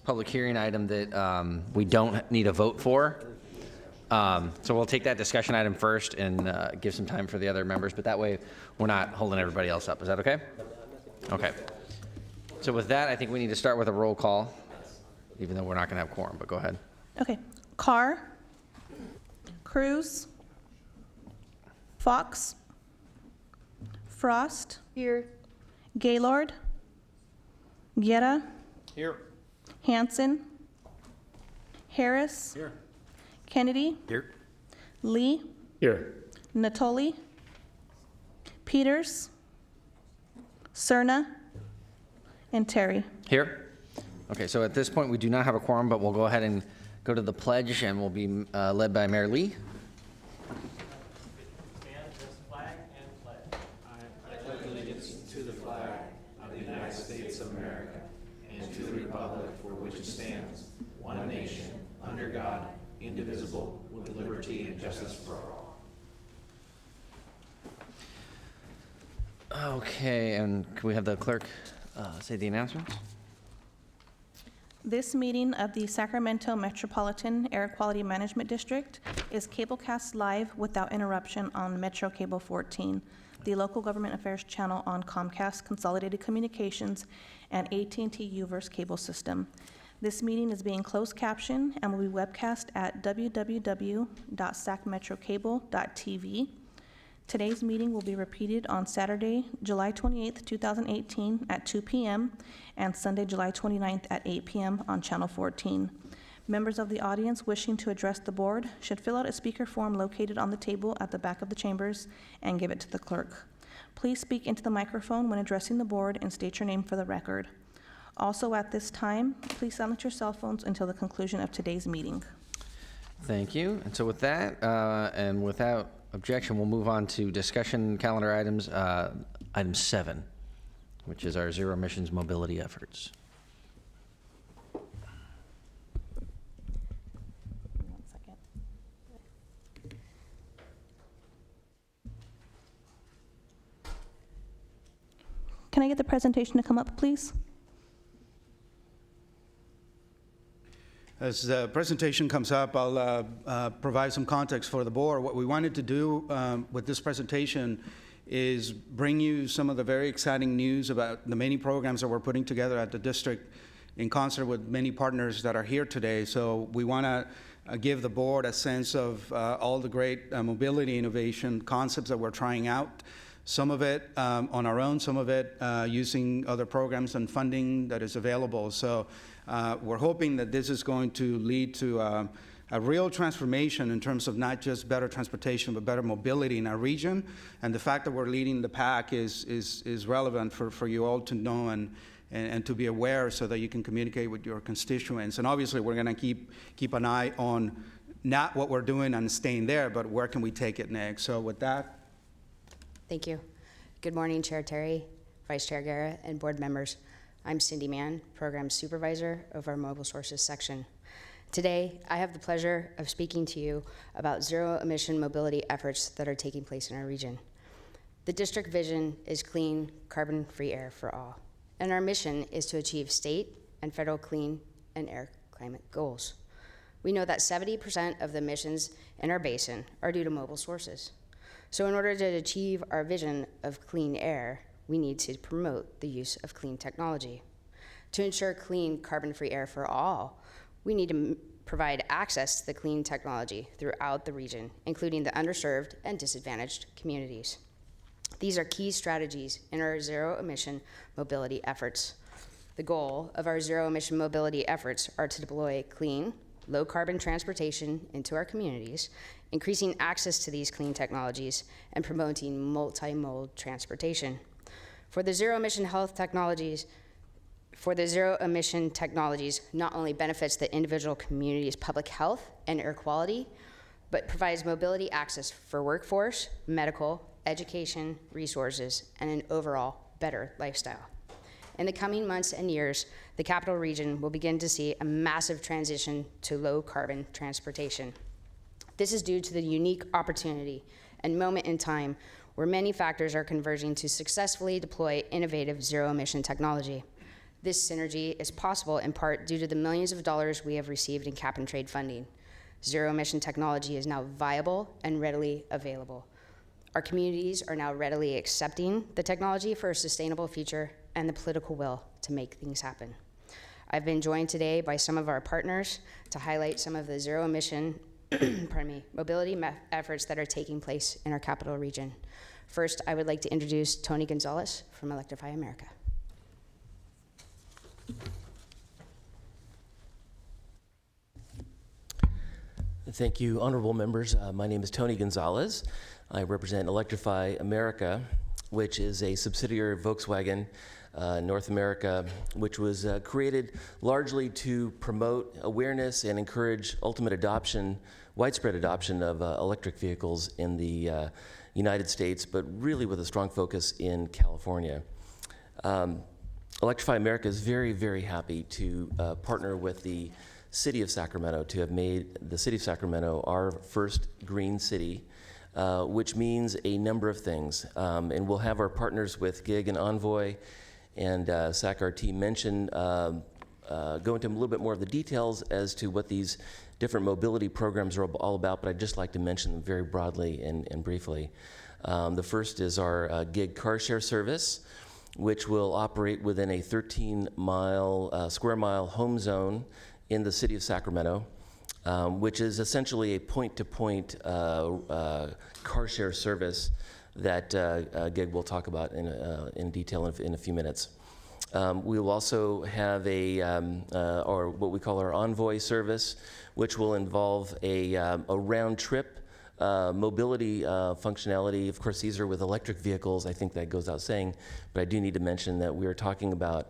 public hearing item that we don't need a vote for. So we'll take that discussion item first and give some time for the other members, but that way we're not holding everybody else up. Is that okay? Okay. So with that, I think we need to start with a roll call, even though we're not going to have quorum, but go ahead. Okay. Carr, Cruz, Fox, Frost. Here. Gaylord, Guerra. Here. Hanson, Harris. Here. Kennedy. Here. Lee. Here. Natoli, Peters, Cerna, and Terry. Here. Okay, so at this point, we do not have a quorum, but we'll go ahead and go to the pledge, and we'll be led by Mayor Lee. Stand this flag and pledge. I pledge allegiance to the flag of the United States of America and to the republic for which it stands, one nation, under God, indivisible, with liberty and justice for all. Okay, and can we have the clerk say the announcements? This meeting of the Sacramento Metropolitan Air Quality Management District is cablecast live without interruption on Metro Cable 14, the local government affairs channel on Comcast Consolidated Communications and AT&T UVerse cable system. This meeting is being closed captioned and will be webcast at www.sacmetrocable.tv. Today's meeting will be repeated on Saturday, July 28th, 2018 at 2 p.m. and Sunday, July 29th at 8 p.m. on Channel 14. Members of the audience wishing to address the board should fill out a speaker form located on the table at the back of the chambers and give it to the clerk. Please speak into the microphone when addressing the board and state your name for the record. Also at this time, please silence your cell phones until the conclusion of today's meeting. Thank you. And so with that, and without objection, we'll move on to discussion calendar items, item 7, which is our zero emissions mobility efforts. One second. Can I get the presentation to come up, please? As the presentation comes up, I'll provide some context for the board. What we wanted to do with this presentation is bring you some of the very exciting news about the many programs that we're putting together at the district in concert with many partners that are here today. So we want to give the board a sense of all the great mobility innovation concepts that we're trying out. Some of it on our own, some of it using other programs and funding that is available. So we're hoping that this is going to lead to a real transformation in terms of not just better transportation, but better mobility in our region. And the fact that we're leading the pack is relevant for you all to know and to be aware so that you can communicate with your constituents. And obviously, we're going to keep an eye on not what we're doing and staying there, but where can we take it next. So with that. Thank you. Good morning, Chair Terry, Vice Chair Guerra, and board members. I'm Cindy Mann, Program Supervisor of our Mobile Sources section. Today, I have the pleasure of speaking to you about zero-emission mobility efforts that are taking place in our region. The district vision is clean, carbon-free air for all, and our mission is to achieve state and federal clean and air climate goals. We know that 70% of the emissions in our basin are due to mobile sources. So in order to achieve our vision of clean air, we need to promote the use of clean technology. To ensure clean, carbon-free air for all, we need to provide access to the clean technology throughout the region, including the underserved and disadvantaged communities. These are key strategies in our zero-emission mobility efforts. The goal of our zero-emission mobility efforts are to deploy clean, low-carbon transportation into our communities, increasing access to these clean technologies, and promoting multimodal transportation. For the zero-emission technologies not only benefits the individual community's public health and air quality, but provides mobility access for workforce, medical, education, resources, and an overall better lifestyle. In the coming months and years, the capital region will begin to see a massive transition to low-carbon transportation. This is due to the unique opportunity and moment in time where many factors are converging to successfully deploy innovative zero-emission technology. This synergy is possible in part due to the millions of dollars we have received in cap and trade funding. Zero-emission technology is now viable and readily available. Our communities are now readily accepting the technology for a sustainable future and the political will to make things happen. I've been joined today by some of our partners to highlight some of the zero-emission mobility efforts that are taking place in our capital region. First, I would like to introduce Tony Gonzalez from Electrify America. Thank you, honorable members. My name is Tony Gonzalez. I represent Electrify America, which is a subsidiary of Volkswagen North America, which was created largely to promote awareness and encourage ultimate adoption, widespread adoption of electric vehicles in the United States, but really with a strong focus in California. Electrify America is very, very happy to partner with the City of Sacramento, to have made the City of Sacramento our first green city, which means a number of things. And we'll have our partners with GIG and Envoy and SAC-RT mention, go into a little bit more of the details as to what these different mobility programs are all about, but I'd just like to mention them very broadly and briefly. The first is our GIG car share service, which will operate within a 13 square mile home zone in the City of Sacramento, which is essentially a point-to-point car share service that GIG will talk about in detail in a few minutes. We will also have or what we call our Envoy service, which will involve a round-trip mobility functionality. Of course, these are with electric vehicles. I think that goes without saying, but I do need to mention that we are talking about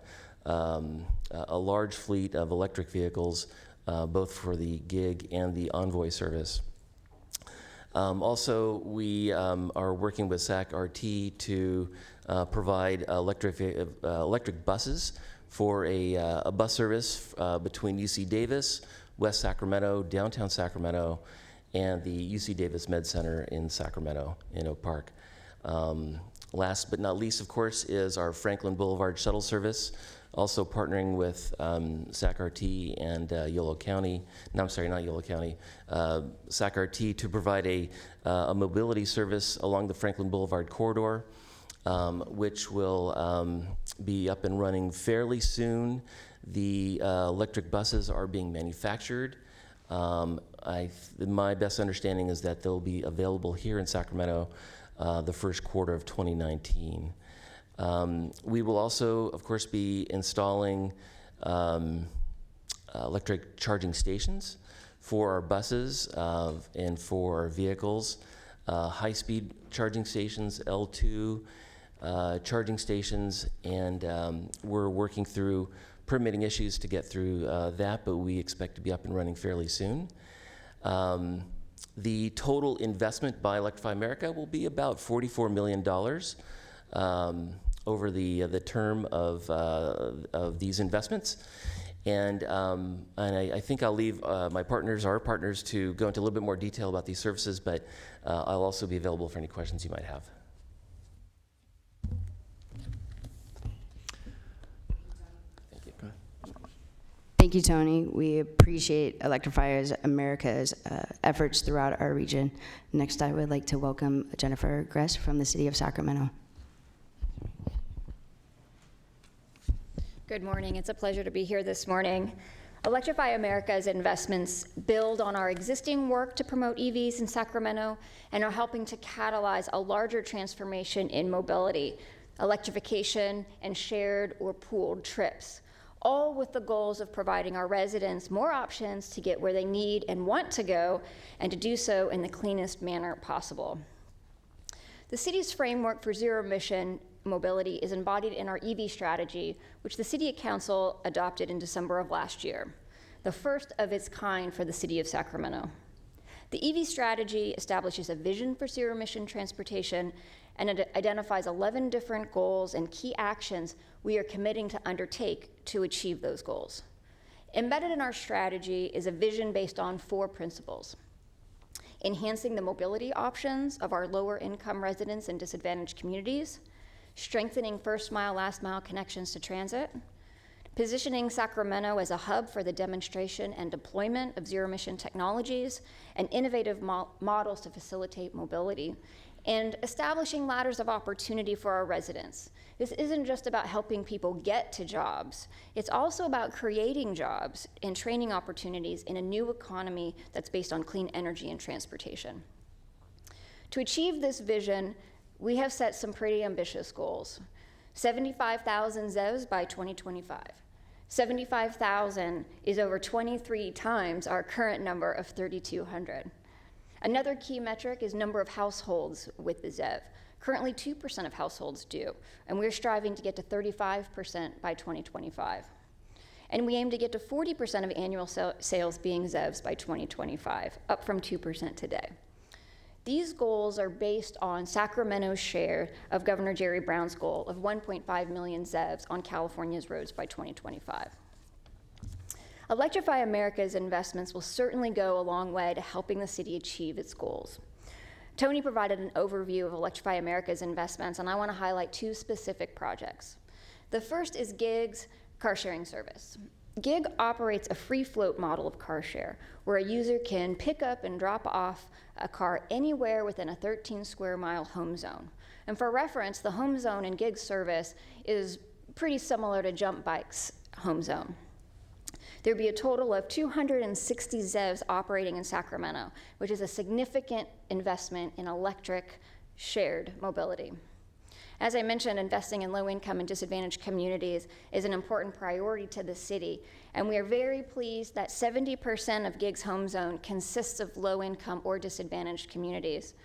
a large fleet of electric vehicles, both for the GIG and the Envoy service. Also, we are working with SAC-RT to provide electric buses for a bus service between UC Davis, West Sacramento, downtown Sacramento, and the UC Davis Med Center in Sacramento, in Oak Park. Last but not least, of course, is our Franklin Boulevard shuttle service, also partnering with SAC-RT and Yolo County, no, I'm sorry, not Yolo County, SAC-RT to provide a mobility service along the Franklin Boulevard corridor, which will be up and running fairly soon. The electric buses are being manufactured. My best understanding is that they'll be available here in Sacramento the first quarter of 2019. We will also, of course, be installing electric charging stations for our buses and for our vehicles, high-speed charging stations, L2 charging stations, and we're working through permitting issues to get through that, but we expect to be up and running fairly soon. The total investment by Electrify America will be about $44 million over the term of these investments. And I think I'll leave our partners, to go into a little bit more detail about these services, but I'll also be available for any questions you might have. Thank you. Go ahead. Thank you, Tony. We appreciate Electrify America's efforts throughout our region. Next, I would like to welcome Jennifer Gress from the City of Sacramento. Good morning. It's a pleasure to be here this morning. Electrify America's investments build on our existing work to promote EVs in Sacramento and are helping to catalyze a larger transformation in mobility, electrification, and shared or pooled trips, all with the goals of providing our residents more options to get where they need and want to go, and to do so in the cleanest manner possible. The city's framework for zero-emission mobility is embodied in our EV strategy, which the City Council adopted in December of last year, the first of its kind for the City of Sacramento. The EV strategy establishes a vision for zero-emission transportation, and it identifies 11 different goals and key actions we are committing to undertake to achieve those goals. Embedded in our strategy is a vision based on 4 principles: enhancing the mobility options of our lower income residents in disadvantaged communities, strengthening first mile, last mile connections to transit, positioning Sacramento as a hub for the demonstration and deployment of zero-emission technologies and innovative models to facilitate mobility, and establishing ladders of opportunity for our residents. This isn't just about helping people get to jobs. It's also about creating jobs and training opportunities in a new economy that's based on clean energy and transportation. To achieve this vision, we have set some pretty ambitious goals. 75,000 ZEVs by 2025. 75,000 is over 23 times our current number of 3,200. Another key metric is number of households with the ZEV. Currently, 2% of households do, and we're striving to get to 35% by 2025. And we aim to get to 40% of annual sales being ZEVs by 2025, up from 2% today. These goals are based on Sacramento's share of Governor Jerry Brown's goal of 1.5 million ZEVs on California's roads by 2025. Electrify America's investments will certainly go a long way to helping the city achieve its goals. Tony provided an overview of Electrify America's investments, and I want to highlight two specific projects. The first is GIG's car sharing service. GIG operates a free float model of car share, where a user can pick up and drop off a car anywhere within a 13 square mile home zone. And for reference, the home zone in GIG's service is pretty similar to Jump Bike's home zone. There'd be a total of 260 ZEVs operating in Sacramento, which is a significant investment in electric shared mobility. As I mentioned, investing in low-income and disadvantaged communities is an important priority to the city, and we are very pleased that 70% of GIG's home zone consists of low-income or disadvantaged communities.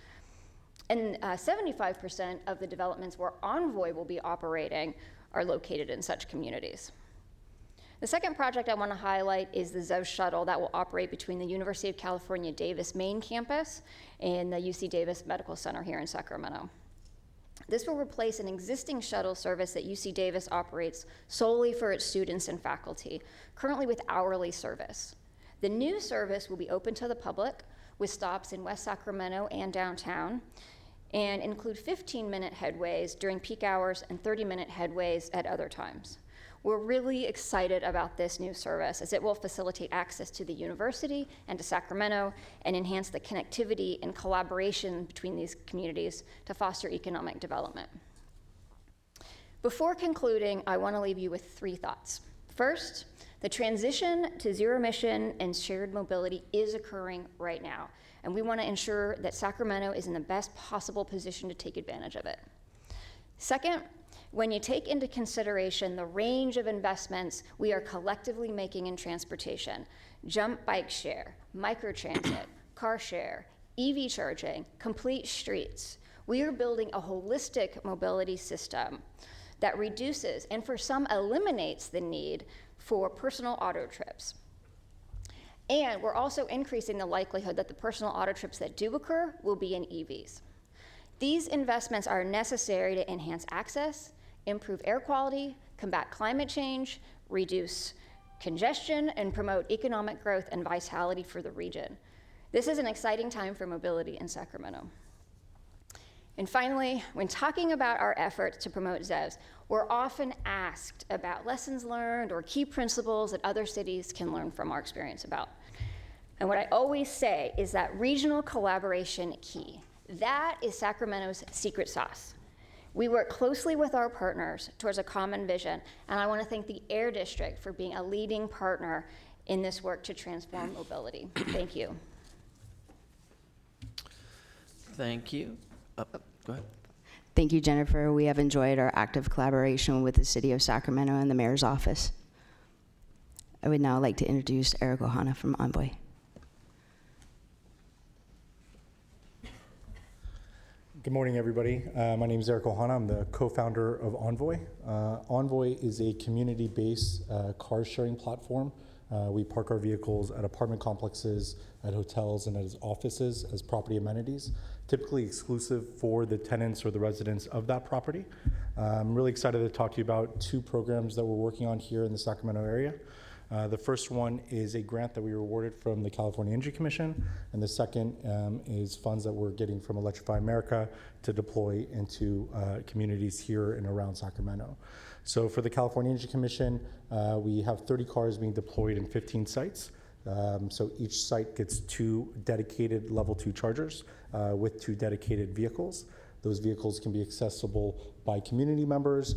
And 75% of the developments where Envoy will be operating are located in such communities. The second project I want to highlight is the ZEV shuttle that will operate between the University of California Davis main campus and the UC Davis Medical Center here in Sacramento. This will replace an existing shuttle service that UC Davis operates solely for its students and faculty, currently with hourly service. The new service will be open to the public with stops in West Sacramento and downtown, and include 15-minute headways during peak hours and 30-minute headways at other times. We're really excited about this new service as it will facilitate access to the university and to Sacramento and enhance the connectivity and collaboration between these communities to foster economic development. Before concluding, I want to leave you with three thoughts. First, the transition to zero emission and shared mobility is occurring right now, and we want to ensure that Sacramento is in the best possible position to take advantage of it. Second, when you take into consideration the range of investments we are collectively making in transportation, jump bike share, microtransit, car share, EV charging, complete streets, we are building a holistic mobility system that reduces and for some eliminates the need for personal auto trips. And we're also increasing the likelihood that the personal auto trips that do occur will be in EVs. These investments are necessary to enhance access, improve air quality, combat climate change, reduce congestion, and promote economic growth and vitality for the region. This is an exciting time for mobility in Sacramento. And finally, when talking about our efforts to promote ZEVs, we're often asked about lessons learned or key principles that other cities can learn from our experience about. And what I always say is that regional collaboration key. That is Sacramento's secret sauce. We work closely with our partners towards a common vision, and I want to thank the Air District for being a leading partner in this work to transform mobility. Thank you. Thank you. Go ahead. Thank you, Jennifer. We have enjoyed our active collaboration with the City of Sacramento and the Mayor's Office. I would now like to introduce Eric Ohana from Envoy. Good morning, everybody. My name is Eric Ohana. I'm the co-founder of Envoy. Envoy is a community-based car sharing platform. We park our vehicles at apartment complexes, at hotels, and at offices as property amenities, typically exclusive for the tenants or the residents of that property. I'm really excited to talk to you about two programs that we're working on here in the Sacramento area. The first one is a grant that we were awarded from the California Energy Commission, and the second is funds that we're getting from Electrify America to deploy into communities here and around Sacramento. So for the California Energy Commission, we have 30 cars being deployed in 15 sites. So each site gets 2 dedicated level 2 chargers with 2 dedicated vehicles. Those vehicles can be accessible by community members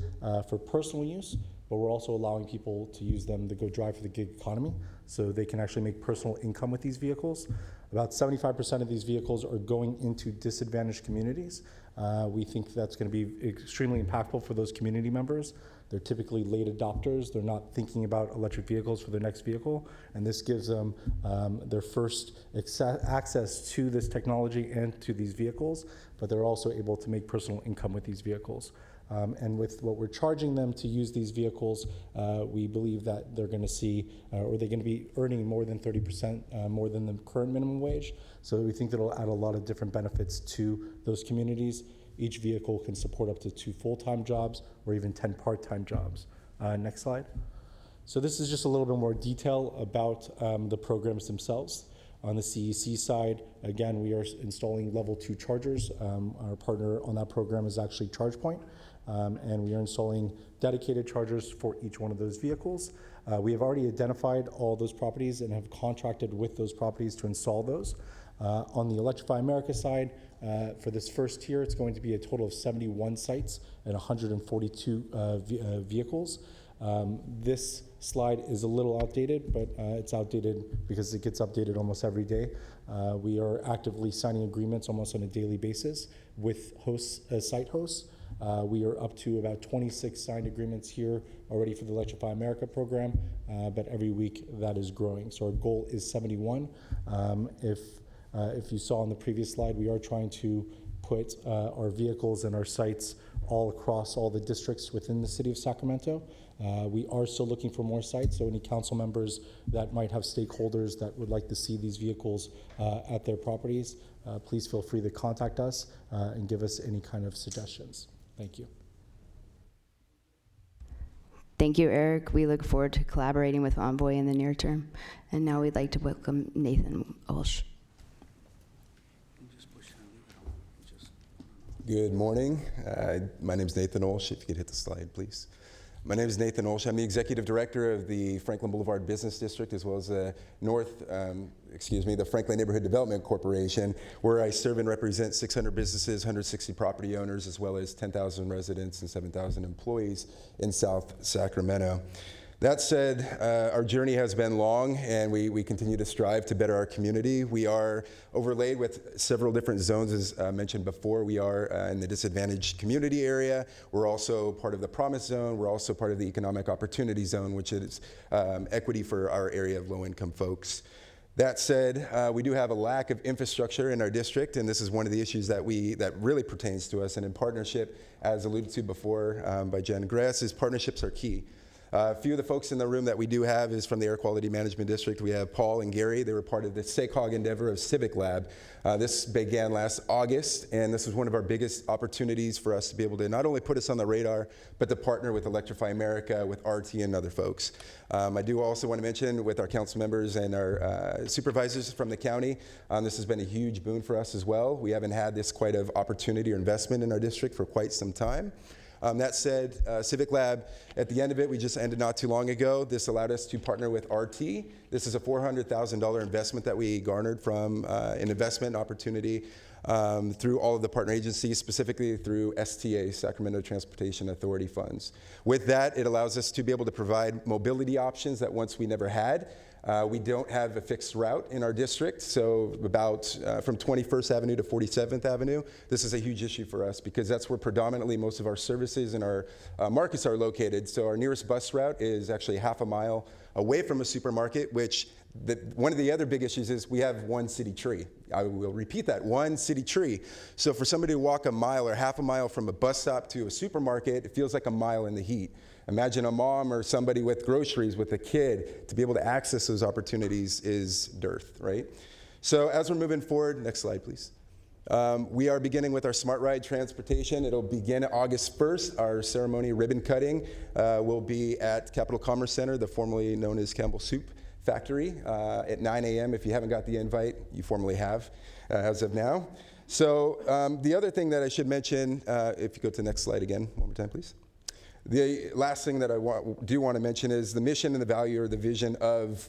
for personal use, but we're also allowing people to use them to go drive for the gig economy, so they can actually make personal income with these vehicles. About 75% of these vehicles are going into disadvantaged communities. We think that's going to be extremely impactful for those community members. They're typically late adopters. They're not thinking about electric vehicles for their next vehicle, and this gives them their first access to this technology and to these vehicles, but they're also able to make personal income with these vehicles. And with what we're charging them to use these vehicles, we believe that they're going to see, or they're going to be earning more than 30% more than the current minimum wage. So we think that'll add a lot of different benefits to those communities. Each vehicle can support up to 2 full-time jobs or even 10 part-time jobs. Next slide. So this is just a little bit more detail about the programs themselves. On the CEC side, again, we are installing level 2 chargers. Our partner on that program is actually ChargePoint, and we are installing dedicated chargers for each one of those vehicles. We have already identified all those properties and have contracted with those properties to install those. On the Electrify America side, for this first tier, it's going to be a total of 71 sites and 142 vehicles. This slide is a little outdated, but it's outdated because it gets updated almost every day. We are actively signing agreements almost on a daily basis with hosts, site hosts. We are up to about 26 signed agreements here already for the Electrify America program, but every week that is growing. So our goal is 71. If you saw on the previous slide, we are trying to put our vehicles and our sites all across all the districts within the city of Sacramento. We are still looking for more sites, so any council members that might have stakeholders that would like to see these vehicles at their properties, please feel free to contact us and give us any kind of suggestions. Thank you. Thank you, Eric. We look forward to collaborating with Envoy in the near term. And now we'd like to welcome Nathan Walsh. Good morning. My name is Nathan Olsch. If you could hit the slide, please. My name is Nathan Olsch. I'm the Executive Director of the Franklin Boulevard Business District, as well as the the Franklin Neighborhood Development Corporation, where I serve and represent 600 businesses, 160 property owners, as well as 10,000 residents and 7,000 employees in South Sacramento. That said, our journey has been long, and we continue to strive to better our community. We are overlaid with several different zones, as mentioned before. We are in the disadvantaged community area. We're also part of the Promise Zone. We're also part of the Economic Opportunity Zone, which is equity for our area of low-income folks. That said, we do have a lack of infrastructure in our district, and this is one of the issues that really pertains to us. And in partnership, as alluded to before by Jen Grass, is partnerships are key. A few of the folks in the room that we do have is from the Air Quality Management District. We have Paul and Gary. They were part of the SACOG endeavor of Civic Lab. This began last August, and this was one of our biggest opportunities for us to be able to not only put us on the radar, but to partner with Electrify America, with RT and other folks. I do also want to mention with our council members and our supervisors from the county, this has been a huge boon for us as well. We haven't had this quite of opportunity or investment in our district for quite some time. That said, Civic Lab, at the end of it, we just ended not too long ago. This allowed us to partner with RT. This is a $400,000 investment that we garnered from an investment opportunity through all of the partner agencies, specifically through STA, Sacramento Transportation Authority funds. With that, it allows us to be able to provide mobility options that once we never had. We don't have a fixed route in our district, so about from 21st Avenue to 47th Avenue. This is a huge issue for us because that's where predominantly most of our services and our markets are located. So our nearest bus route is actually half a mile away from a supermarket, which one of the other big issues is we have one city tree. I will repeat that, one city tree. So for somebody to walk a mile or half a mile from a bus stop to a supermarket, it feels like a mile in the heat. Imagine a mom or somebody with groceries with a kid. To be able to access those opportunities is dearth, right? So as we're moving forward, next slide, please. We are beginning with our Smart Ride transportation. It'll begin August 1st. Our ceremony ribbon cutting will be at Capitol Commerce Center, the formerly known as Campbell Soup Factory, at 9 a.m. If you haven't got the invite, you formally have as of now. So the other thing that I should mention, if you go to the next slide again, one more time, please. The last thing that I do want to mention is the mission and the value or the vision of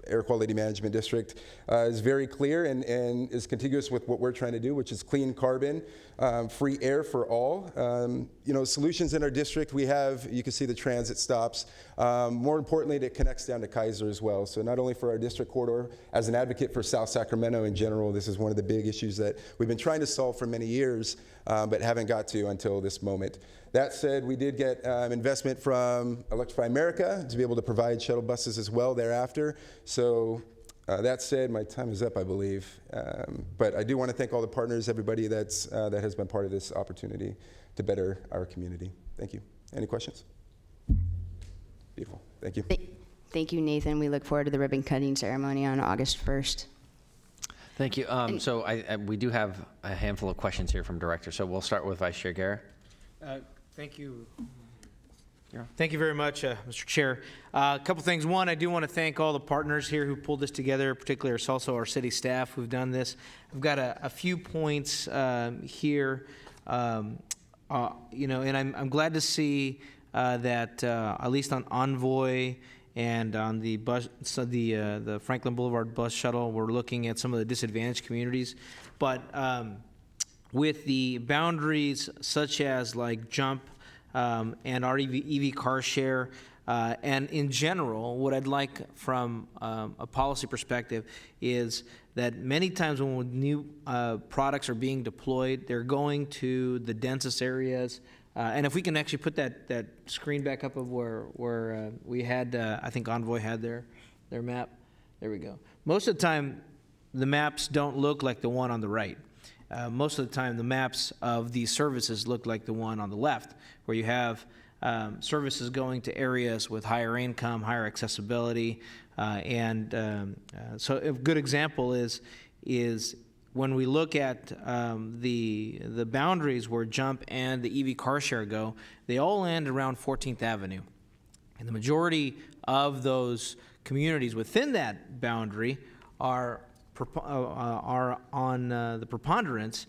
Air Quality Management District is very clear and is contiguous with what we're trying to do, which is clean carbon, free air for all. Solutions in our district, we have, you can see the transit stops. More importantly, it connects down to Kaiser as well. So not only for our district corridor, as an advocate for South Sacramento in general, this is one of the big issues that we've been trying to solve for many years, but haven't got to until this moment. That said, we did get investment from Electrify America to be able to provide shuttle buses as well thereafter. So that said, my time is up, I believe. But I do want to thank all the partners, everybody that has been part of this opportunity to better our community. Thank you. Any questions? Beautiful. Thank you. Thank you, Nathan. We look forward to the ribbon cutting ceremony on August 1st. Thank you. So we do have a handful of questions here from Director. So we'll start with Vice Chair Guerra. Thank you. Thank you very much, Mr. Chair. A couple things. One, I do want to thank all the partners here who pulled this together, particularly also our city staff who've done this. I've got a few points here, and I'm glad to see that at least on Envoy and on the bus, so the Franklin Boulevard bus shuttle, we're looking at some of the disadvantaged communities, but with the boundaries such as like Jump and our EV car share, and in general, what I'd like from a policy perspective is that many times when new products are being deployed, they're going to the densest areas. And if we can actually put that screen back up of where we had, I think Envoy had their map. There we go. Most of the time, the maps don't look like the one on the right. Most of the time, the maps of these services look like the one on the left, where you have services going to areas with higher income, higher accessibility, so a good example is when we look at the boundaries where Jump and the EV car share go, they all land around 14th Avenue, and the majority of those communities within that boundary are on the preponderance,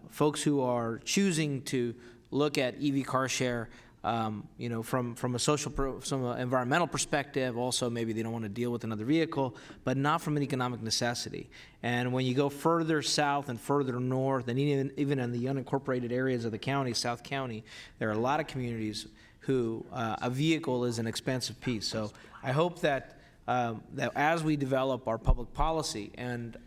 folks who are choosing to look at EV car share, from a from an environmental perspective. Also, maybe they don't want to deal with another vehicle, but not from an economic necessity. And when you go further south and further north, and even in the unincorporated areas of the county, South County, there are a lot of communities who a vehicle is an expensive piece. So I hope that that as we develop our public policy and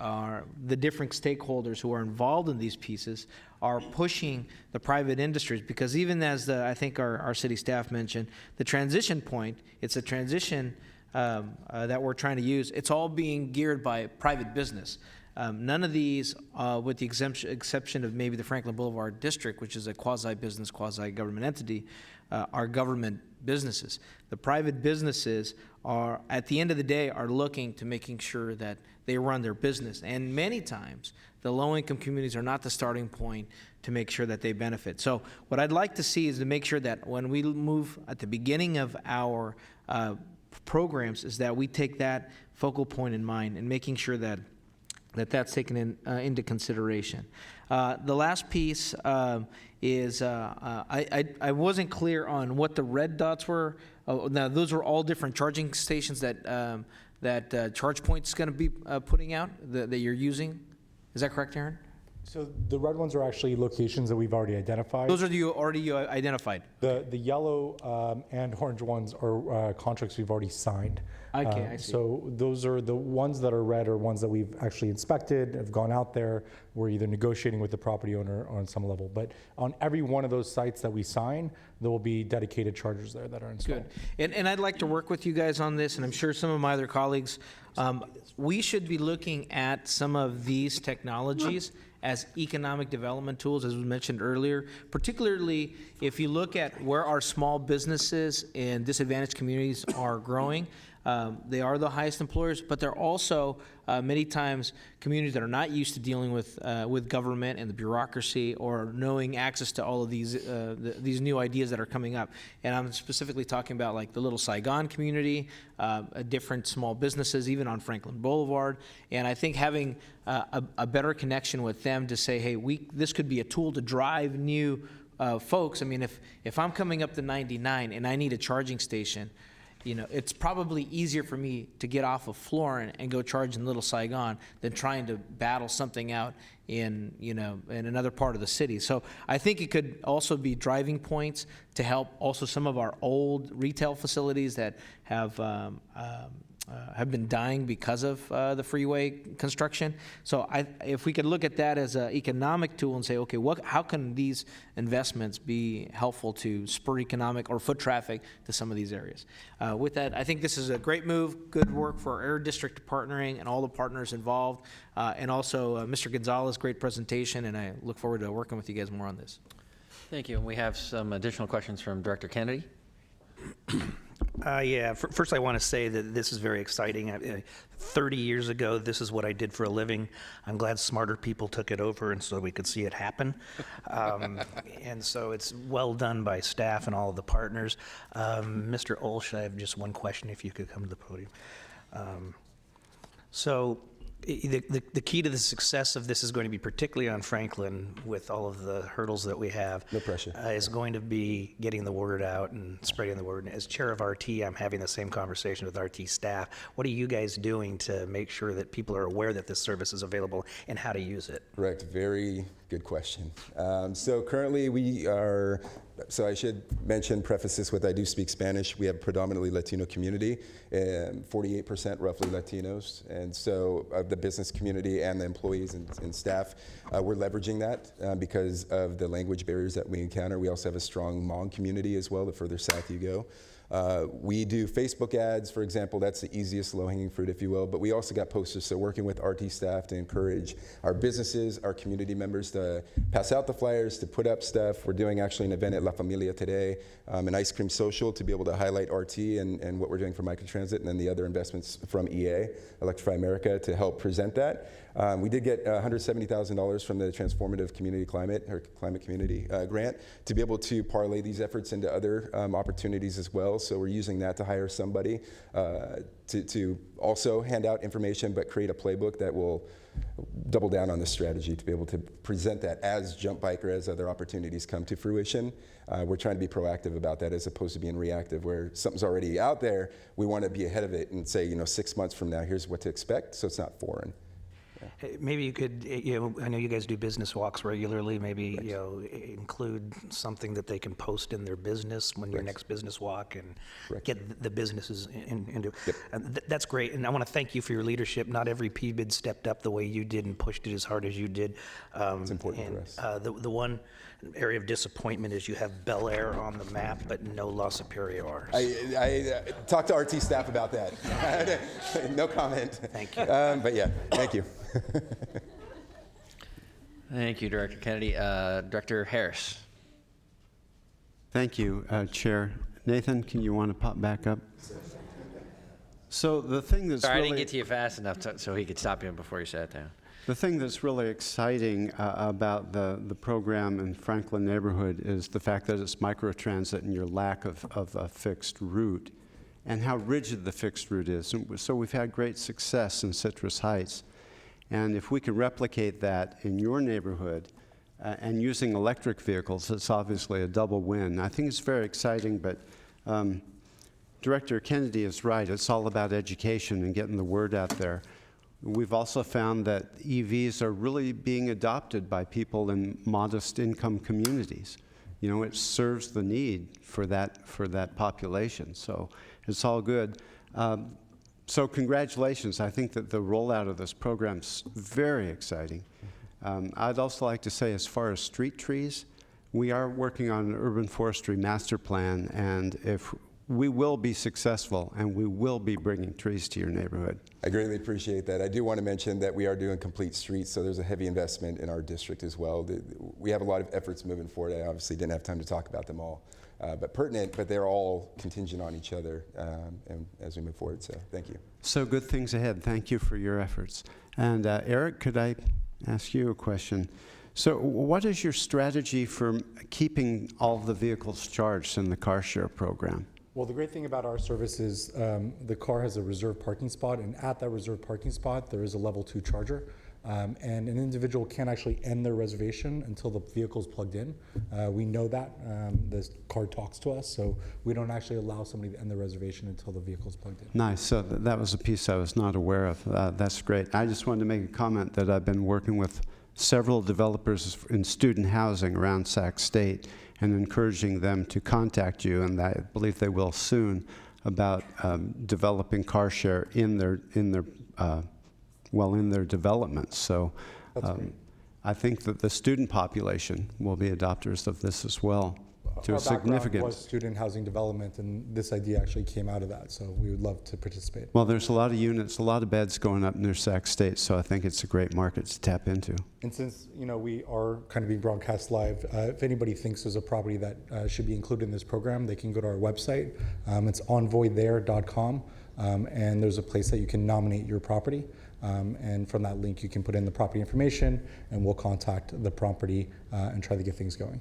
the different stakeholders who are involved in these pieces are pushing the private industries, because even as I think our city staff mentioned, the transition point, it's a transition that we're trying to use. It's all being geared by private business. None of these, with the exception of maybe the Franklin Boulevard District, which is a quasi-business, quasi-government entity, are government businesses. The private businesses are, at the end of the day, are looking to making sure that they run their business. And many times, the low-income communities are not the starting point to make sure that they benefit. So what I'd like to see is to make sure that when we move at the beginning of our programs is that we take that focal point in mind and making sure that that's taken into consideration. The last piece is I wasn't clear on what the red dots were. Now those are all different charging stations that ChargePoint's going to be putting out that you're using. Is that correct, Aaron? So the red ones are actually locations that we've already identified. Those are already identified. The yellow and orange ones are contracts we've already signed. Okay, I see. So those are the ones that are red are ones that we've actually inspected, have gone out there. We're either negotiating with the property owner on some level. But on every one of those sites that we sign, there will be dedicated chargers there that are installed. Good. And I'd like to work with you guys on this, and I'm sure some of my other colleagues. We should be looking at some of these technologies as economic development tools, as was mentioned earlier, particularly if you look at where our small businesses in disadvantaged communities are growing. They are the highest employers, but they're also many times communities that are not used to dealing with government and the bureaucracy or knowing access to all of these new ideas that are coming up. And I'm specifically talking about like the Little Saigon community, different small businesses, even on Franklin Boulevard. And I think having a better connection with them to say, hey, this could be a tool to drive new folks. I mean, if I'm coming up to 99 and I need a charging station, it's probably easier for me to get off of Florin and go charge in Little Saigon than trying to battle something out in another part of the city. So I think it could also be driving points to help also some of our old retail facilities that have been dying because of the freeway construction. So if we could look at that as an economic tool and say, okay, how can these investments be helpful to spur economic or foot traffic to some of these areas? With that, I think this is a great move, good work for our district partnering and all the partners involved, and also Mr. Gonzalez, great presentation, and I look forward to working with you guys more on this. Thank you. And we have some additional questions from Director Kennedy. First I want to say that this is very exciting. 30 years ago, this is what I did for a living. I'm glad smarter people took it over and so we could see it happen. And so it's well done by staff and all of the partners. Mr. Olsch, I have just one question if you could come to the podium. The key to the success of this is going to be, particularly on Franklin, with all of the hurdles that we have. No pressure. Is going to be getting the word out and spreading the word. As chair of RT, I'm having the same conversation with RT staff. What are you guys doing to make sure that people are aware that this service is available and how to use it? Correct. Very good question. So currently we are, so I should preface this with I do speak Spanish. We have a predominantly Latino community, 48% roughly Latinos. And so of the business community and the employees and staff, we're leveraging that because of the language barriers that we encounter. We also have a strong Hmong community as well, the further south you go. We do Facebook ads, for example. That's the easiest low-hanging fruit, if you will. But we also got posters, so working with RT staff to encourage our businesses, our community members to pass out the flyers, to put up stuff. We're doing actually an event at La Familia today, an ice cream social to be able to highlight RT and what we're doing for microtransit, and then the other investments from EA, Electrify America, to help present that. We did get $170,000 from the Transformative Community Climate Community grant to be able to parlay these efforts into other opportunities as well. So we're using that to hire somebody to also hand out information, but create a playbook that will double down on the strategy to be able to present that as Jump Bike or as other opportunities come to fruition. We're trying to be proactive about that as opposed to being reactive, where something's already out there. We want to be ahead of it and say, 6 months from now, here's what to expect, so it's not foreign. Maybe you could, I know you guys do business walks regularly. Maybe, include something that they can post in their business when your next business walk and get the businesses into. Yep. That's great. And I want to thank you for your leadership. Not every PBID stepped up the way you did and pushed it as hard as you did. It's important for us. The one area of disappointment is you have Bel Air on the map, but no La Superior. I talked to RT staff about that. No comment. Thank you. But yeah, thank you. Thank you, Director Kennedy. Director Harris. Thank you, Chair. Nathan, can you want to pop back up? So the thing that's Sorry, really, I didn't get to you fast enough so he could stop you before you sat down. the thing that's really exciting about the program in Franklin neighborhood is the fact that it's microtransit and your lack of a fixed route and how rigid the fixed route is. So we've had great success in Citrus Heights. And if we can replicate that in your neighborhood and using electric vehicles, it's obviously a double win. I think it's very exciting, but Director Kennedy is right. It's all about education and getting the word out there. We've also found that EVs are really being adopted by people in modest income communities. It serves the need for that population. So it's all good. So congratulations. I think that the rollout of this program is very exciting. I'd also like to say, as far as street trees, we are working on an urban forestry master plan, and if we will be successful, and we will be bringing trees to your neighborhood. I greatly appreciate that. I do want to mention that we are doing complete streets, so there's a heavy investment in our district as well. We have a lot of efforts moving forward. I obviously didn't have time to talk about them all, but pertinent, but they're all contingent on each other and as we move forward, so thank you. So good things ahead. Thank you for your efforts. And Eric, could I ask you a question? So what is your strategy for keeping all of the vehicles charged in the car share program? Well, the great thing about our service is the car has a reserved parking spot, and at that reserved parking spot, there is a level 2 charger. And an individual can't actually end their reservation until the vehicle is plugged in. We know that. This card talks to us, so we don't actually allow somebody to end their reservation until the vehicle is plugged in. Nice. So that was a piece I was not aware of. That's great. I just wanted to make a comment that I've been working with several developers in student housing around Sac State and encouraging them to contact you, and I believe they will soon, about developing car share in their development. So I think that the student population will be adopters of this as well, to a significant. Our background was student housing development, and this idea actually came out of that, so we would love to participate. Well, there's a lot of units, a lot of beds going up near Sac State, so I think it's a great market to tap into. And since we are kind of being broadcast live, if anybody thinks there's a property that should be included in this program, they can go to our website. It's envoythere.com, and there's a place that you can nominate your property. And from that link, you can put in the property information, and we'll contact the property and try to get things going.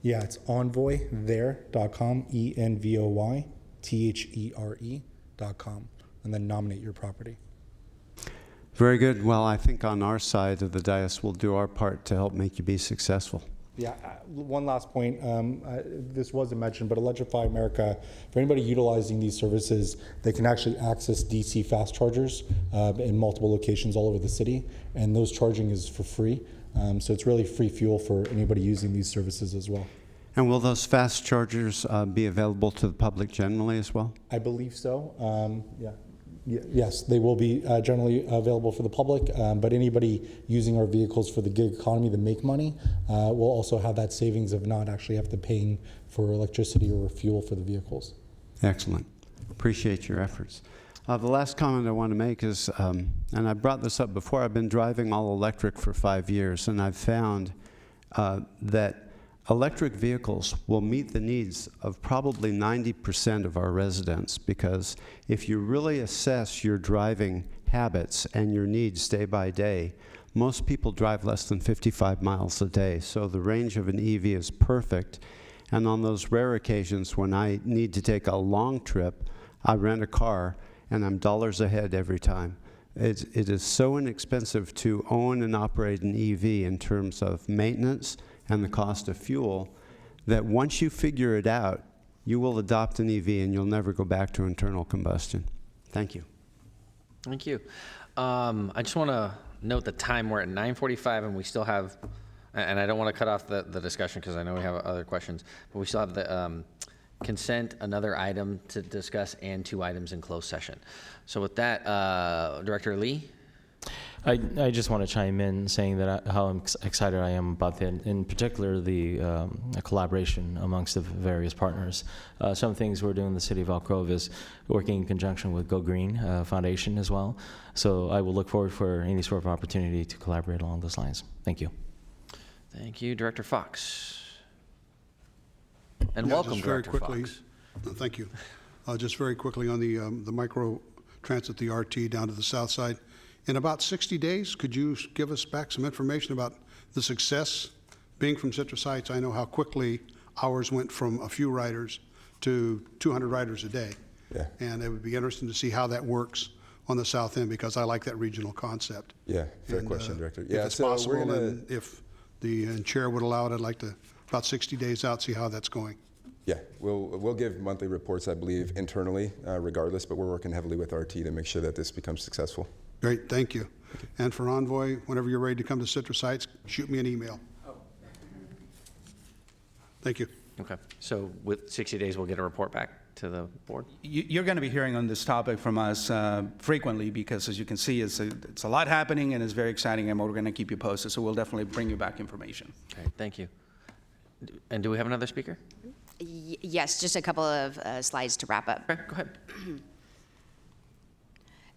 Yeah, it's envoythere.com, ENVOYTHERE.com, and then nominate your property. Very good. Well, I think on our side of the dais, we'll do our part to help make you be successful. Yeah, one last point. This wasn't mentioned, but Electrify America, for anybody utilizing these services, they can actually access DC fast chargers in multiple locations all over the city, and those charging is for free. So it's really free fuel for anybody using these services as well. And will those fast chargers be available to the public generally as well? I believe so. Yes, they will be generally available for the public, but anybody using our vehicles for the gig economy to make money will also have that savings of not actually have to paying for electricity or fuel for the vehicles. Excellent. Appreciate your efforts. The last comment I want to make is, and I brought this up before, I've been driving all electric for 5 years, and I've found that electric vehicles will meet the needs of probably 90% of our residents, because if you really assess your driving habits and your needs day by day, most people drive less than 55 miles a day, so the range of an EV is perfect. And on those rare occasions when I need to take a long trip, I rent a car, and I'm dollars ahead every time. It is so inexpensive to own and operate an EV in terms of maintenance and the cost of fuel, that once you figure it out, you will adopt an EV and you'll never go back to internal combustion. Thank you. Thank you. I just want to note the time. We're at 9:45 and we still have, and I don't want to cut off the discussion because I know we have other questions, but we still have the consent, another item to discuss, and 2 items in closed session. So with that, Director Lee? I just want to chime in saying that how excited I am about in particular the collaboration amongst the various partners. Some things we're doing in the city of Elk Grove is working in conjunction with Go Green Foundation as well. So I will look forward for any sort of opportunity to collaborate along those lines. Thank you. Thank you, Director Fox. And welcome, Director Fox. Thank you. Just very quickly on the micro transit, the RT down to the south side. In about 60 days, could you give us back some information about the success? Being from Citrus Heights, I know how quickly hours went from a few riders to 200 riders a day. Yeah. And it would be interesting to see how that works on the south end, because I like that regional concept. Yeah, fair question, Director. If Yeah, it's so possible, we're gonna, and if the chair would allow it, I'd like to, about 60 days out, see how that's going. yeah, we'll give monthly reports, I believe, internally, regardless, but we're working heavily with RT to make sure that this becomes successful. Great, thank you. And for Envoy, whenever you're ready to come to Citrus Heights, shoot me an email. Thank you. Okay. So with 60 days, we'll get a report back to the board? You're going to be hearing on this topic from us frequently, because as you can see, it's a lot happening and it's very exciting, and we're going to keep you posted. So we'll definitely bring you back information. Okay, thank you. And do we have another speaker? Yes, just a couple of slides to wrap up. Okay, go ahead.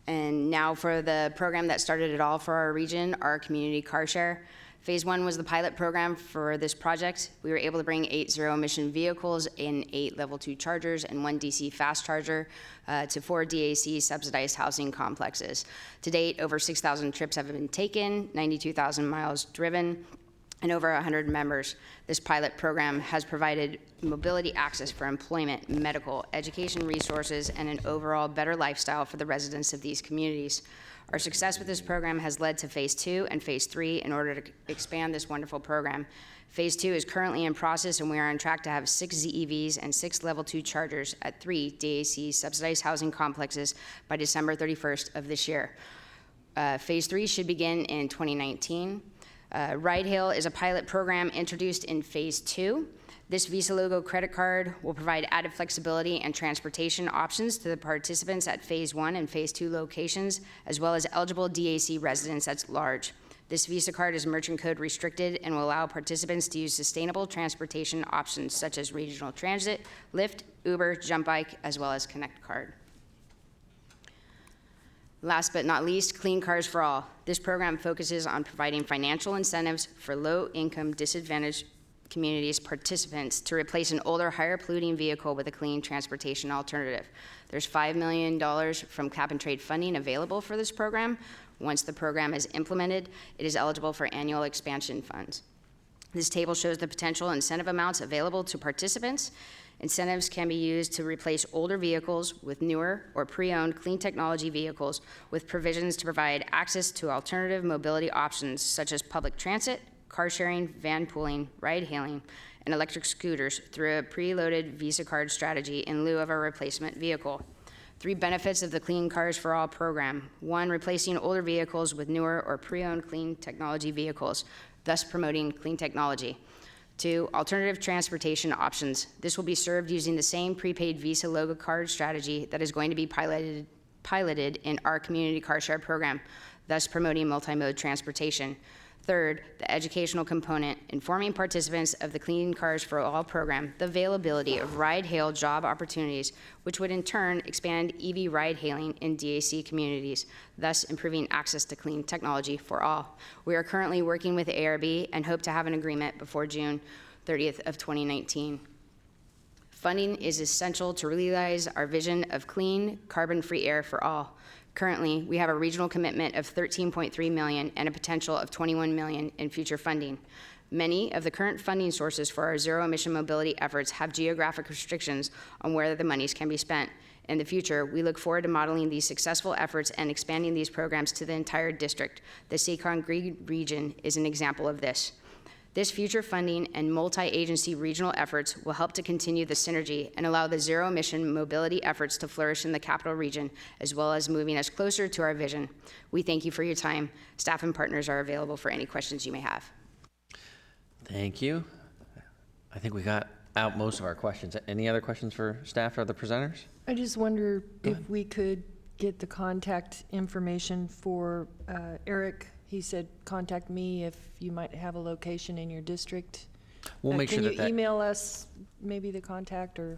And now for the program that started it all for our region, our community car share. Phase 1 was the pilot program for this project. We were able to bring 8 zero-emission vehicles and 8 level 2 chargers and 1 DC fast charger to 4 DAC subsidized housing complexes. To date, over 6,000 trips have been taken, 92,000 miles driven, and over 100 members. This pilot program has provided mobility access for employment, medical, education resources, and an overall better lifestyle for the residents of these communities. Our success with this program has led to Phase 2 and Phase 3 in order to expand this wonderful program. Phase 2 is currently in process, and we are on track to have 6 ZEVs and 6 level 2 chargers at 3 DAC subsidized housing complexes by December 31st of this year. Phase 3 should begin in 2019. Ride Hail is a pilot program introduced in Phase 2. This Visa logo credit card will provide added flexibility and transportation options to the participants at Phase 1 and Phase 2 locations, as well as eligible DAC residents at large. This Visa card is merchant code restricted and will allow participants to use sustainable transportation options such as regional transit, Lyft, Uber, Jump Bike, as well as Connect Card. Last but not least, Clean Cars for All. This program focuses on providing financial incentives for low-income, disadvantaged communities participants to replace an older, higher polluting vehicle with a clean transportation alternative. There's $5 million from cap and trade funding available for this program. Once the program is implemented, it is eligible for annual expansion funds. This table shows the potential incentive amounts available to participants. Incentives can be used to replace older vehicles with newer or pre-owned clean technology vehicles with provisions to provide access to alternative mobility options such as public transit, car sharing, van pooling, ride hailing, and electric scooters through a preloaded Visa card strategy in lieu of a replacement vehicle. 3 benefits of the Clean Cars for All program. 1, replacing older vehicles with newer or pre-owned clean technology vehicles, thus promoting clean technology. 2, alternative transportation options. This will be served using the same prepaid Visa logo card strategy that is going to be piloted in our community car share program, thus promoting multi-mode transportation. 3rd, the educational component, informing participants of the Clean Cars for All program, the availability of ride-hail job opportunities, which would in turn expand EV ride-hailing in DAC communities, thus improving access to clean technology for all. We are currently working with ARB and hope to have an agreement before June 30th of 2019. Funding is essential to realize our vision of clean, carbon-free air for all. Currently, we have a regional commitment of $13.3 million and a potential of $21 million in future funding. Many of the current funding sources for our zero-emission mobility efforts have geographic restrictions on where the monies can be spent. In the future, we look forward to modeling these successful efforts and expanding these programs to the entire district. The Sacramento Green region is an example of this. This future funding and multi-agency regional efforts will help to continue the synergy and allow the zero-emission mobility efforts to flourish in the capital region, as well as moving us closer to our vision. We thank you for your time. Staff and partners are available for any questions you may have. Thank you. I think we got out most of our questions. Any other questions for staff or the presenters? I just wonder if we could get the contact information for Eric. He said, contact me if you might have a location in your district. We'll make sure that Can you email us maybe the contact or?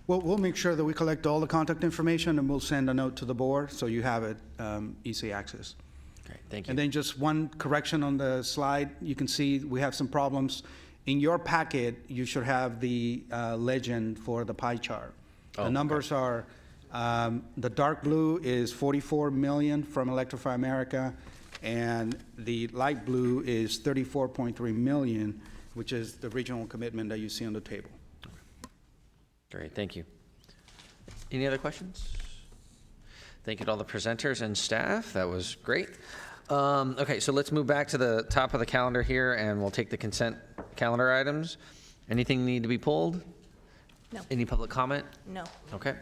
Well, we'll make sure that we collect all the contact information and we'll send a note to the board so you have it easy access. Great, thank you. And then just one correction on the slide. You can see we have some problems. In your packet, you should have the legend for the pie chart. The numbers are, the dark blue is 44 million from Electrify America, and the light blue is 34.3 million, which is the regional commitment that you see on the table. Great, thank you. Any other questions? Thank you to all the presenters and staff. That was great. Okay, so let's move back to the top of the calendar here, and we'll take the consent calendar items. Anything need to be pulled? No. Any public comment? No. Okay.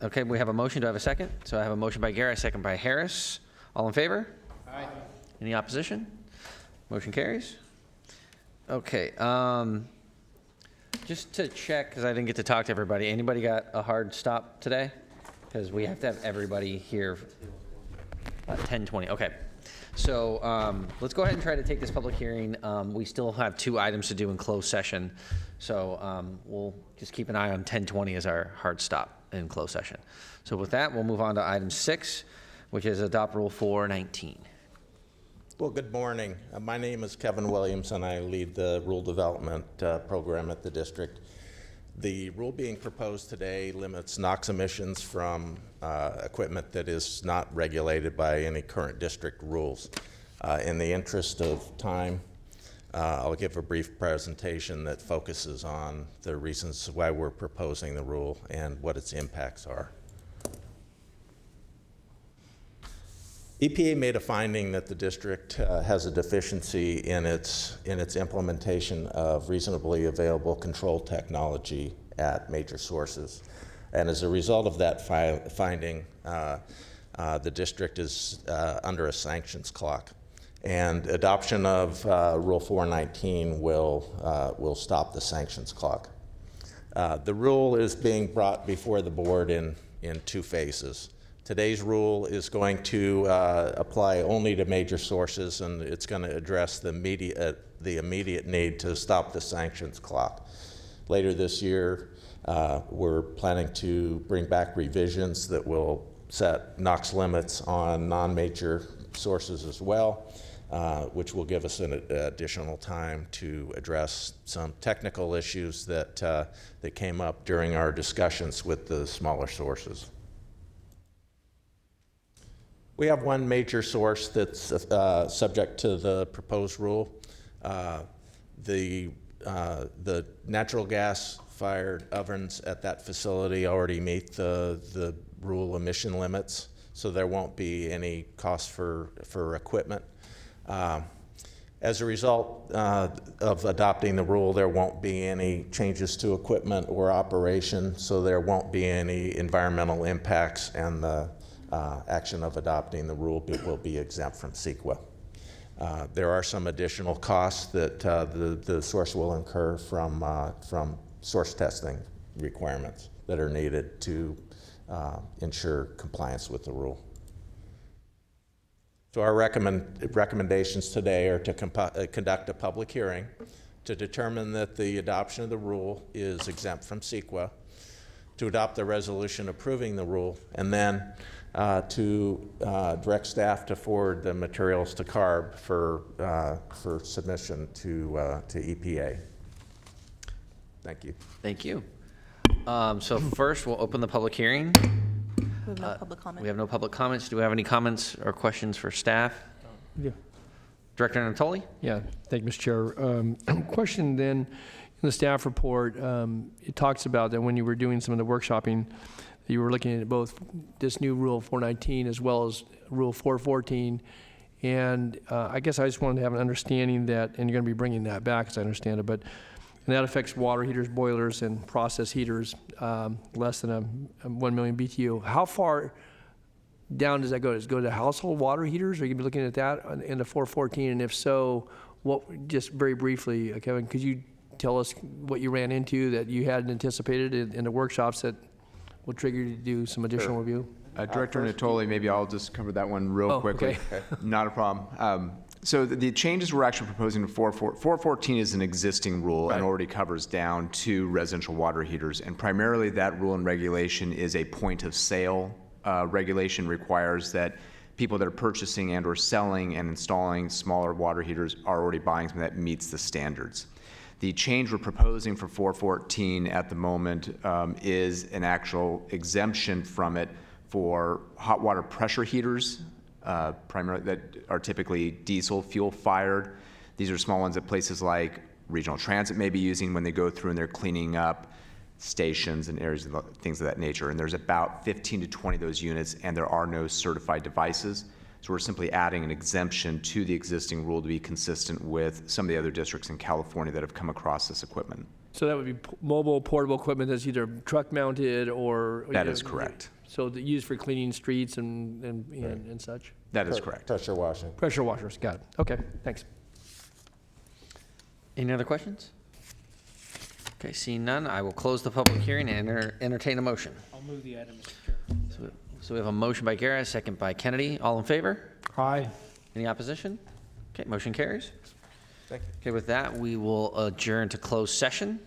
Okay, we have a motion. Do I have a second? So I have a motion by Garrett, a second by Harris. All in favor? Aye. Any opposition? Motion carries. Okay, just to check, because I didn't get to talk to everybody, anybody got a hard stop today? Because we have to have everybody here at 10:20. Okay. So let's go ahead and try to take this public hearing. We still have 2 items to do in closed session. So we'll just keep an eye on 1020 as our hard stop in closed session. So with that, we'll move on to item 6, which is adopt Rule 419. Well, good morning. My name is Kevin Williams, and I lead the rule development program at the district. The rule being proposed today limits NOx emissions from equipment that is not regulated by any current district rules. In the interest of time, I'll give a brief presentation that focuses on the reasons why we're proposing the rule and what its impacts are. EPA made a finding that the district has a deficiency in its implementation of reasonably available control technology at major sources. And as a result of that finding, the district is under a sanctions clock. And adoption of Rule 419 will stop the sanctions clock. The rule is being brought before the board in 2 phases. Today's rule is going to apply only to major sources, and it's going to address the immediate need to stop the sanctions clock. Later this year, we're planning to bring back revisions that will set NOx limits on non-major sources as well, which will give us an additional time to address some technical issues that came up during our discussions with the smaller sources. We have one major source that's subject to the proposed rule. The natural gas-fired ovens at that facility already meet the rule emission limits, so there won't be any cost for equipment. As a result of adopting the rule, there won't be any changes to equipment or operation, so there won't be any environmental impacts, and the action of adopting the rule will be exempt from CEQA. There are some additional costs that the source will incur from source testing requirements that are needed to ensure compliance with the rule. So our recommendations today are to conduct a public hearing to determine that the adoption of the rule is exempt from CEQA, to adopt the resolution approving the rule, and then to direct staff to forward the materials to CARB for submission to EPA. Thank you. Thank you. So first, we'll open the public hearing. We have no public comment. We have no public comments. Do we have any comments or questions for staff? Yeah. Director Natoli? Yeah, thank you, Mr. Chair. Question then, in the staff report, it talks about that when you were doing some of the workshopping, you were looking at both this new Rule 419 as well as Rule 414. And I guess I just wanted to have an understanding that, and you're going to be bringing that back as I understand it, but and that affects water heaters, boilers, and process heaters, less than a 1 million BTU. How far down does that go? Does it go to household water heaters? Are you going to be looking at that in the 414? And if so, what, just very briefly, Kevin, could you tell us what you ran into that you hadn't anticipated in the workshops that will trigger you to do some additional review? Director Natoli, maybe I'll just cover that one real quickly. Okay. Not a problem. So the changes we're actually proposing to 414 is an existing rule and already covers down to residential water heaters. And primarily that rule and regulation is a point of sale regulation, requires that people that are purchasing and or selling and installing smaller water heaters are already buying something that meets the standards. The change we're proposing for 414 at the moment is an actual exemption from it for hot water pressure heaters, primarily that are typically diesel fuel fired. These are small ones that places like regional transit may be using when they go through and they're cleaning up stations and areas and things of that nature. And there's about 15 to 20 of those units, and there are no certified devices. So we're simply adding an exemption to the existing rule to be consistent with some of the other districts in California that have come across this equipment. So that would be mobile, portable equipment that's either truck mounted or... That is correct. So used for cleaning streets and such? That is correct. Pressure washing. Pressure washers, got it. Okay, thanks. Any other questions? Okay, seeing none, I will close the public hearing and entertain a motion. I'll move the item, Mr. Chair. So we have a motion by Guerra, a second by Kennedy. All in favor? Aye. Any opposition? Okay, motion carries. Thank you. Okay, with that, we will adjourn to closed session.